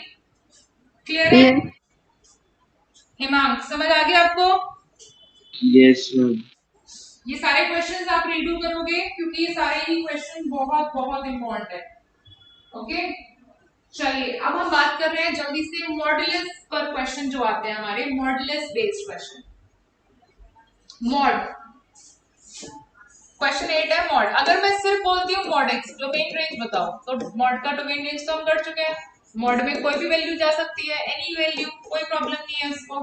A: क्लियर है? हिमांक समझ आ गया आपको?
C: Yes, ma'am.
A: ये सारे क्वेश्चंस आप रीडू करोगे क्योंकि ये सारे ही क्वेश्चन बहुत बहुत इंपॉर्टेंट है। ओके चलिए अब हम बात कर रहे हैं जल्दी से मॉडुलस पर क्वेश्चन जो आते हैं हमारे modulus based question. Mod question 8 है मॉड। अगर मैं सिर्फ बोलती हूँ मॉड एक्स डोमेन रेंज बताओ, तो मॉड का डोमेन रेंज तो हम कर चुके हैं, मॉड में कोई भी वैल्यू जा सकती है, एनी वैल्यू, कोई प्रॉब्लम नहीं है इसको।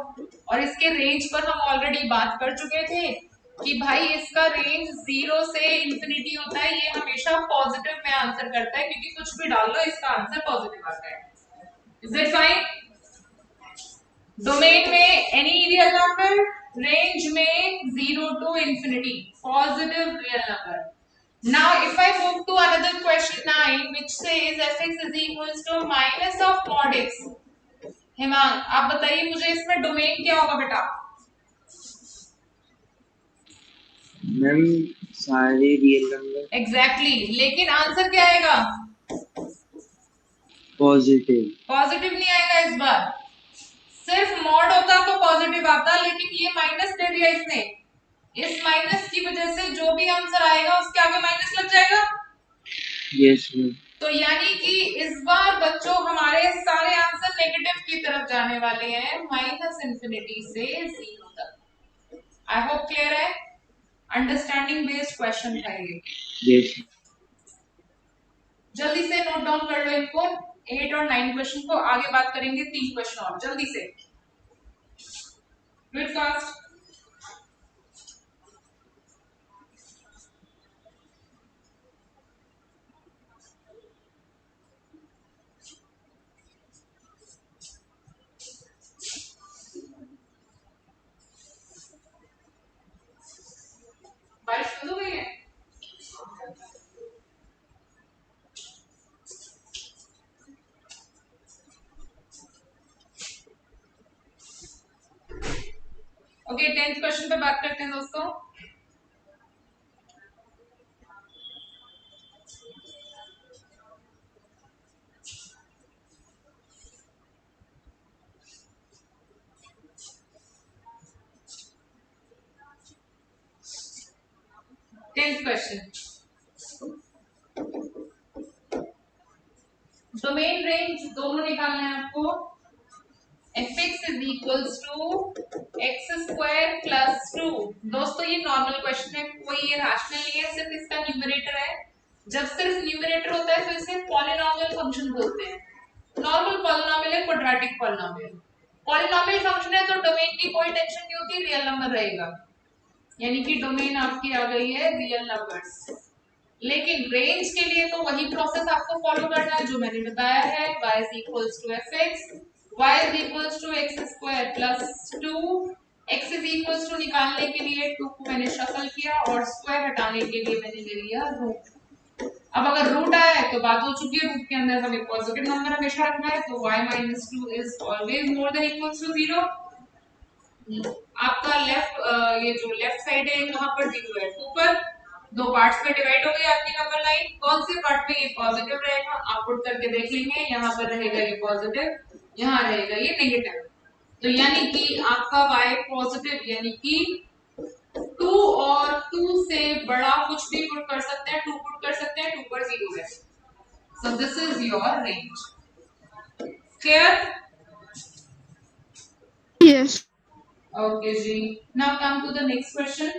A: और इसके रेंज पर हम ऑलरेडी बात कर चुके थे कि भाई इसका रेंज 0 से इंफिनिटी होता है, ये हमेशा पॉजिटिव में आंसर करता है क्योंकि कुछ भी डाल लो इसका आंसर पॉजिटिव आता है। Is it fine? डोमेन में एनी रियल नंबर, रेंज में 0 to infinity, positive real number. Now if I move to another question 9 which says fx is equals to minus of mod x. हिमांक आप बताइए मुझे इसमें domain क्या होगा बेटा?
C: Ma'am सारे रियल नंबर
A: एग्जैक्टली लेकिन आंसर क्या आएगा?
C: पॉजिटिव।
A: पॉजिटिव नहीं आएगा इस बार, सिर्फ मॉड होता तो पॉजिटिव आता, लेकिन ये माइनस दे दिया इसने, इस माइनस की वजह से जो भी आंसर आएगा उसके आगे माइनस लग जाएगा।
C: Yes ma'am.
A: तो यानी कि इस बार बच्चों हमारे सारे आंसर नेगेटिव की तरफ जाने वाले हैं, माइनस इंफिनिटी से 0 तक। आई होप क्लियर है, अंडरस्टैंडिंग बेस्ड क्वेश्चन था ये।
C: यस
A: जल्दी से नोट डाउन कर लो इनको, 8 और 9 क्वेश्चन को, आगे बात करेंगे 3 क्वेश्चन और, जल्दी से डू इट फास्ट। बारिश शुरू हो गई है? ओके 10th क्वेश्चन पे बात करते हैं दोस्तों। टेंथ क्वेश्चन, डोमेन रेंज दोनों निकालना है आपको। fx is equals to x square plus 2। दोस्तों ये नॉर्मल क्वेश्चन है, कोई ये रैशनल नहीं है, सिर्फ इसका न्यूमरेटर है। जब सिर्फ न्यूमरेटर होता है तो इसे पॉलिनॉमियल फंक्शन बोलते हैं। नॉर्मल पॉलिनॉमियल है, क्वाड्रेटिक पॉलिनॉमियल। पॉलिनॉमियल फंक्शन है तो डोमेन की कोई टेंशन नहीं होती, रियल नंबर रहेगा, यानी कि डोमेन आपकी आ गई है रियल नंबर्स। लेकिन रेंज के लिए तो वही प्रोसेस आपको फॉलो करना है जो मैंने बताया है, y is equals to fx, y is equals to x square plus 2, x is equals to निकालने के लिए 2 को मैंने शफल किया और स्क्वायर हटाने के लिए मैंने ले लिया रूट। अब अगर रूट आया है तो बात हो चुकी है, रूट के अंदर हमें पॉजिटिव नंबर हमेशा रखना है, तो y minus 2 is always more than equals to 0। आपका लेफ्ट ये जो लेफ्ट साइड है कहां पर 0 है, 2 पर, दो पार्ट्स में डिवाइड हो गई आपकी नंबर लाइन। कौन से पार्ट में ये पॉजिटिव रहेगा आप पुट करके देख लेंगे, यहाँ पर रहेगा ये पॉजिटिव, यहाँ रहेगा ये नेगेटिव, तो यानी कि आपका y पॉजिटिव, यानी कि 2 और 2 से बड़ा कुछ भी पुट कर सकते हैं, 2 पुट कर सकते हैं, 2 पर 0 है. So this is your range. Clear?
B: Yes.
A: Okay ji. Now come to the next question.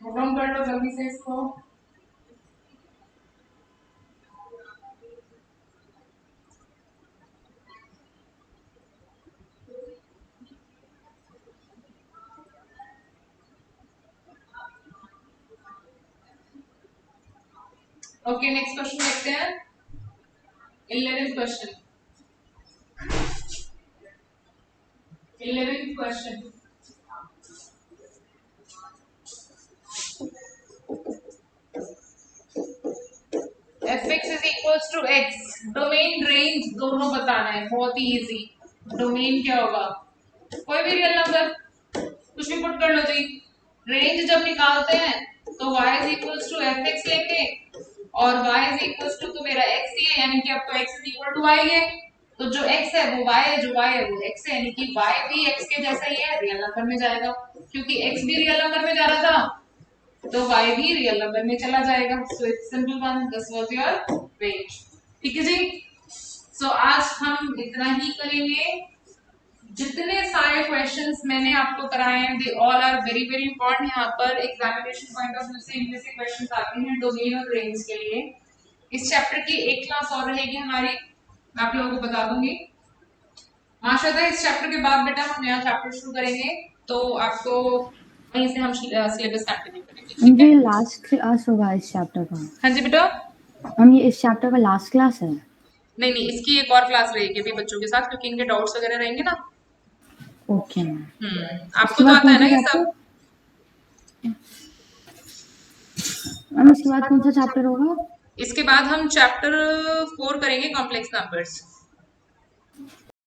A: Move on कर लो जल्दी से इसको. Okay, next question देखते हैं. 11th question. 11th question. fx is equals to x. Domain range दोनों बताना है, बहुत ही इजी. डोमेन क्या होगा? कोई भी रियल नंबर कुछ भी पुट कर लो जी. रेंज जब निकालते हैं तो y is equals to fx लेंगे और y is equals to मेरा x ही है, यानी कि अब तो x is equal to y है. तो जो x है वो y है, जो y है वो x है, यानी कि y भी x के जैसा ही है, रियल नंबर में जाएगा. क्योंकि x भी रियल नंबर में जा रहा था तो y भी रियल नंबर में चला जाएगा. So it's simple one. This was your range. ठीक है जी. सो आज हम इतना ही करेंगे. जितने सारे क्वेश्चंस मैंने आपको कराए हैं they all are very very important. यहाँ पर एग्जामिनेशन पॉइंट ऑफ व्यू से इनमें से क्वेश्चंस आते हैं डोमेन और रेंज के लिए. इस चैप्टर की एक क्लास और रहेगी हमारी, मैं आप लोगों को बता दूंगी. माशाल्लाह इस चैप्टर के बाद बेटा हम नया चैप्टर शुरू करेंगे तो आपको वहीं से हम सिलेबस कंटिन्यू करेंगे.
D: ये लास्ट क्लास होगा इस चैप्टर का?
A: हाँ जी बेटा.
D: हम ये इस चैप्टर का लास्ट क्लास है?
A: नहीं नहीं, इसकी एक और क्लास रहेगी अभी बच्चों के साथ, क्योंकि इनके डाउट्स वगैरह रहेंगे ना.
D: Okay ma'am.
A: आपको तो आता है ना ये सब.
D: मैम इसके बाद कौन सा चैप्टर होगा?
A: इसके बाद हम चैप्टर 4 करेंगे, कॉम्प्लेक्स नंबर्स.